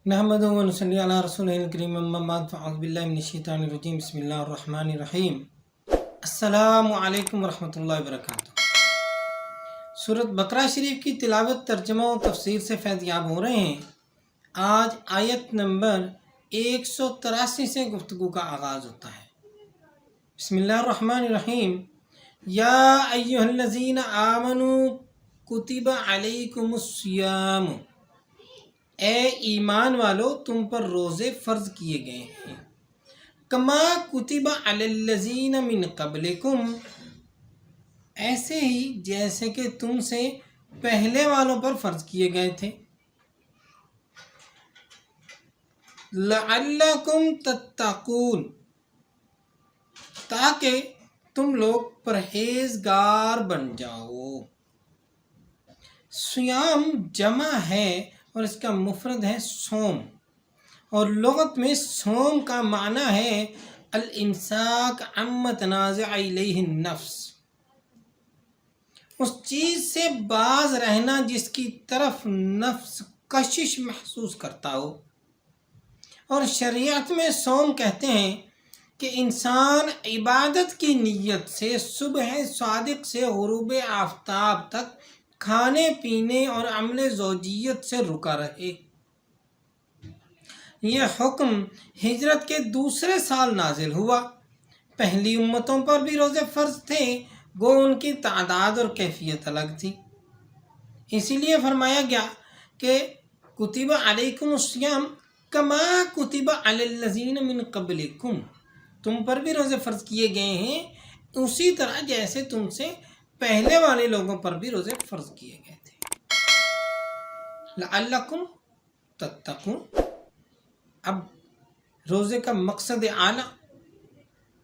نحمدہ و نصلی علی رسولہ الکریم اما بعد فاعوذ باللہ من الشیطان الرجیم بسم اللہ الرحمن الرحیم السلام علیکم ورحمۃ اللہ وبرکاتہ۔ سورۃ بقرہ شریف کی تلاوت، ترجمہ و تفسیر سے فیض یاب ہو رہے ہیں۔ آج آیت نمبر 183 سے گفتگو کا آغاز ہوتا ہے۔ بسم اللہ الرحمن الرحیم۔ یا ایھا الذین آمنوا کتب علیکم الصیام، اے ایمان والو تم پر روزے فرض کیے گئے ہیں۔ کما کتب علی الذین من قبلکم، ایسے ہی جیسے کہ تم سے پہلے والوں پر فرض کیے گئے تھے۔ لعلکم تتقون، تاکہ تم لوگ پرہیزگار بن جاؤ۔ صیام جمع ہے اور اس کا مفرد ہے صوم، اور لغت میں صوم کا معنی ہے الامساک عما تنازع الیہ النفس، اس چیز سے باز رہنا جس کی طرف نفس کشش محسوس کرتا ہو۔ اور شریعت میں صوم کہتے ہیں کہ انسان عبادت کی نیت سے صبح صادق سے غروب آفتاب تک کھانے پینے اور عمل زوجیت سے رکا رہے۔ یہ حکم ہجرت کے دوسرے سال نازل ہوا۔ پہلی امتوں پر بھی روزے فرض تھے، گو ان کی تعداد اور کیفیت الگ تھی۔ اسی لیے فرمایا گیا کہ کتب علیکم الصیام کما کتب علی الذین من قبلکم، تم پر بھی روزے فرض کیے گئے ہیں اسی طرح جیسے تم سے پہلے والے لوگوں پر بھی روزے فرض کیے گئے تھے۔ لعلکم تتقون، اب روزے کا مقصد اعلیٰ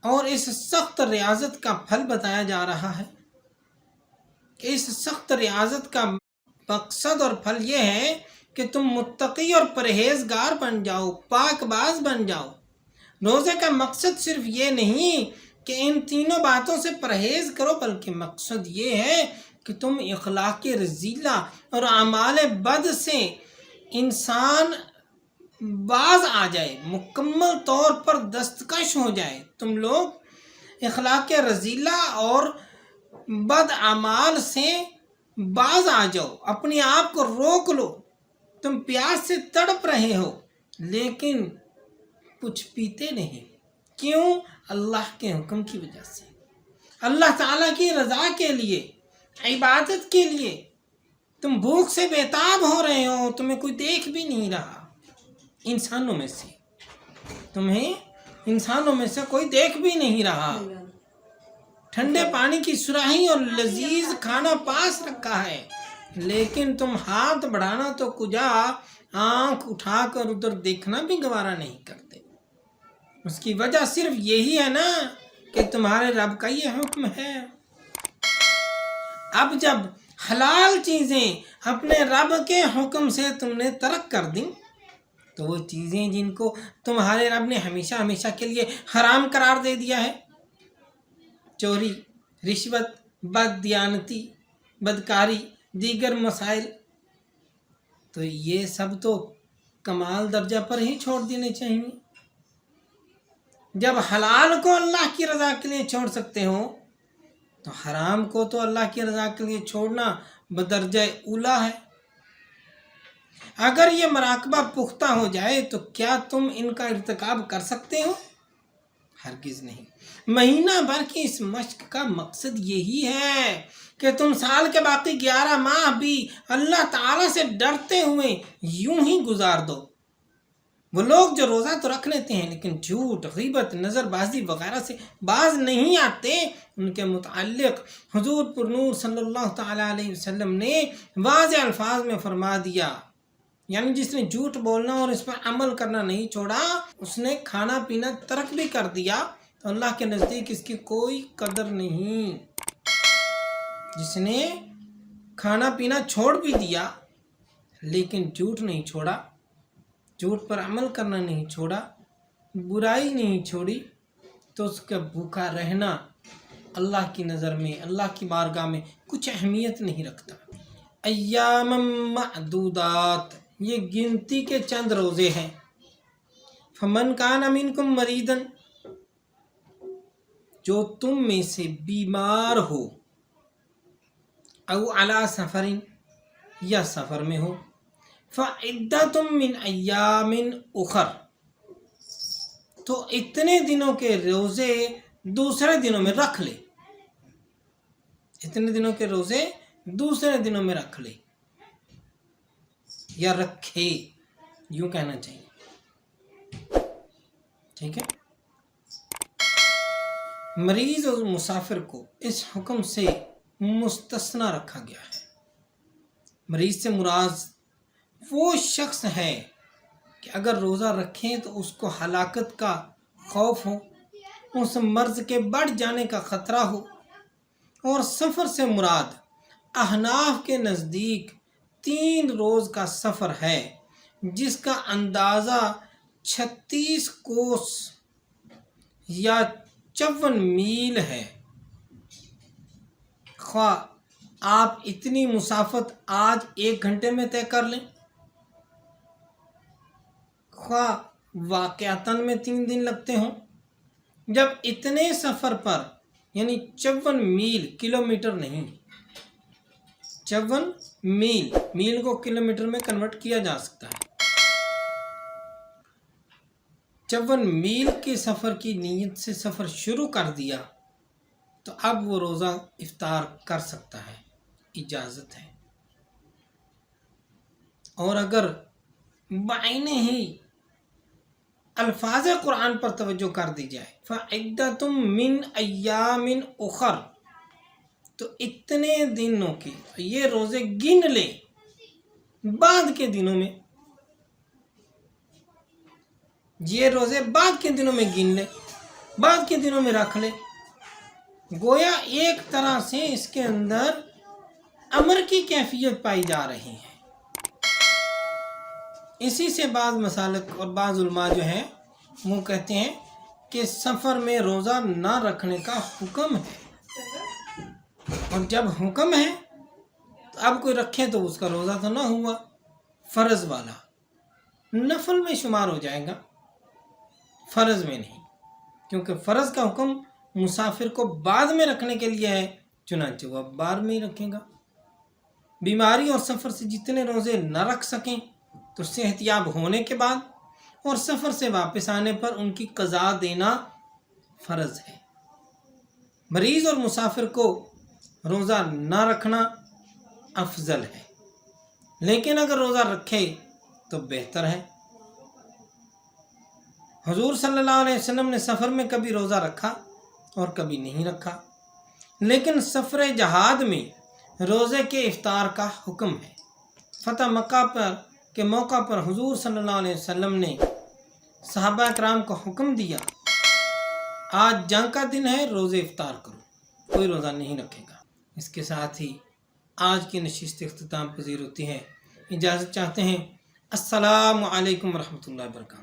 اور اس سخت ریاضت کا پھل بتایا جا رہا ہے کہ اس سخت ریاضت کا مقصد اور پھل یہ ہے کہ تم متقی اور پرہیزگار بن جاؤ، پاک باز بن جاؤ۔ روزے کا مقصد صرف یہ نہیں کہ ان تینوں باتوں سے پرہیز کرو، بلکہ مقصد یہ ہے کہ تم اخلاق رذیلہ اور اعمال بد سے انسان باز آ جائے، مکمل طور پر دستکش ہو جائے۔ تم لوگ اخلاق رذیلہ اور بد اعمال سے باز آ جاؤ، اپنے آپ کو روک لو۔ تم پیاس سے تڑپ رہے ہو لیکن کچھ پیتے نہیں، کیوں؟ اللہ کے حکم کی وجہ سے، اللہ تعالیٰ کی رضا کے لیے، عبادت کے لیے۔ تم بھوک سے بیتاب ہو رہے ہو، تمہیں کوئی دیکھ بھی نہیں رہا، انسانوں میں سے تمہیں انسانوں میں سے کوئی دیکھ بھی نہیں رہا۔ ٹھنڈے پانی کی سراہی اور لذیذ کھانا پاس رکھا ہے، لیکن تم ہاتھ بڑھانا تو کجا، آنکھ اٹھا کر ادھر دیکھنا بھی گوارا نہیں کرتے۔ اس کی وجہ صرف یہی ہے نا کہ تمہارے رب کا یہ حکم ہے۔ اب جب حلال چیزیں اپنے رب کے حکم سے تم نے ترک کر دیں تو وہ چیزیں جن کو تمہارے رب نے ہمیشہ ہمیشہ کے لیے حرام قرار دے دیا ہے، چوری، رشوت، بد دیانتی، بدکاری، دیگر مسائل، تو یہ سب تو کمال درجہ پر ہی چھوڑ دینے چاہیے۔ جب حلال کو اللہ کی رضا کے لیے چھوڑ سکتے ہو تو حرام کو تو اللہ کی رضا کے لیے چھوڑنا بدرجہ اولیٰ ہے۔ اگر یہ مراقبہ پختہ ہو جائے تو کیا تم ان کا ارتکاب کر سکتے ہو؟ ہرگز نہیں۔ مہینہ بھر کی اس مشق کا مقصد یہی ہے کہ تم سال کے باقی 11 ماہ بھی اللہ تعالیٰ سے ڈرتے ہوئے یوں ہی گزار دو۔ وہ لوگ جو روزہ تو رکھ لیتے ہیں لیکن جھوٹ، غیبت، نظر بازی وغیرہ سے باز نہیں آتے، ان کے متعلق حضور پر نور صلی اللہ تعالیٰ علیہ وسلم نے واضح الفاظ میں فرما دیا، یعنی جس نے جھوٹ بولنا اور اس پر عمل کرنا نہیں چھوڑا، اس نے کھانا پینا ترک بھی کر دیا تو اللہ کے نزدیک اس کی کوئی قدر نہیں۔ جس نے کھانا پینا چھوڑ بھی دیا لیکن جھوٹ نہیں چھوڑا، جھوٹ پر عمل کرنا نہیں چھوڑا، برائی نہیں چھوڑی، تو اس کا بھوکا رہنا اللہ کی نظر میں، اللہ کی بارگاہ میں کچھ اہمیت نہیں رکھتا۔ ایام معدودات، یہ گنتی کے چند روزے ہیں۔ فمن کان منکم مریدن، جو تم میں سے بیمار ہو، او علی سفر، یا سفر میں ہو، فعدۃ من ایام اخر، تو اتنے دنوں کے روزے دوسرے دنوں میں رکھ لے، اتنے دنوں کے روزے دوسرے دنوں میں رکھ لے یا رکھے، یوں کہنا چاہیے، ٹھیک ہے۔ مریض اور مسافر کو اس حکم سے مستثنی رکھا گیا ہے۔ مریض سے مراد وہ شخص ہے کہ اگر روزہ رکھیں تو اس کو ہلاکت کا خوف ہو، اس مرض کے بڑھ جانے کا خطرہ ہو، اور سفر سے مراد احناف کے نزدیک 3 روز کا سفر ہے جس کا اندازہ 36 کوس یا 54 میل ہے۔ خواہ آپ اتنی مسافت آج 1 گھنٹے میں طے کر لیں، خواہ واقعتاً میں 3 دن لگتے ہوں، جب اتنے سفر پر یعنی 54 میل، کلومیٹر نہیں، 54 میل کو کلومیٹر میں کنورٹ کیا جا سکتا ہے، 54 میل کے سفر کی نیت سے سفر شروع کر دیا تو اب وہ روزہ افطار کر سکتا ہے، اجازت ہے۔ اور اگر بعینہ ہی الفاظ قرآن پر توجہ کر دی جائے، فعدۃ من ایام اخر، تو اتنے دنوں کے، یہ روزے گن لے بعد کے دنوں میں، یہ روزے بعد کے دنوں میں گن لے، بعد کے دنوں میں رکھ لے۔ گویا ایک طرح سے اس کے اندر امر کی کیفیت پائی جا رہی ہے۔ اسی سے بعض مسالک اور بعض علماء جو ہیں وہ کہتے ہیں کہ سفر میں روزہ نہ رکھنے کا حکم ہے، اور جب حکم ہے تو اب کوئی رکھے تو اس کا روزہ تو نہ ہوا، فرض والا نفل میں شمار ہو جائے گا، فرض میں نہیں، کیونکہ فرض کا حکم مسافر کو بعد میں رکھنے کے لیے ہے، چنانچہ وہ بعد میں ہی رکھے گا۔ بیماری اور سفر سے جتنے روزے نہ رکھ سکیں تو صحت یاب ہونے کے بعد اور سفر سے واپس آنے پر ان کی قضا دینا فرض ہے۔ مریض اور مسافر کو روزہ نہ رکھنا افضل ہے، لیکن اگر روزہ رکھے تو بہتر ہے۔ حضور صلی اللہ علیہ وسلم نے سفر میں کبھی روزہ رکھا اور کبھی نہیں رکھا، لیکن سفر جہاد میں روزے کے افطار کا حکم ہے۔ فتح مکہ کے موقع پر حضور صلی اللہ علیہ وسلم نے صحابہ کرام کو حکم دیا، آج جنگ کا دن ہے، روزے افطار کرو، کوئی روزہ نہیں رکھے گا۔ اس کے ساتھ ہی آج کی نشست اختتام پذیر ہوتی ہے۔ اجازت چاہتے ہیں۔ السلام علیکم ورحمۃ اللہ وبرکاتہ۔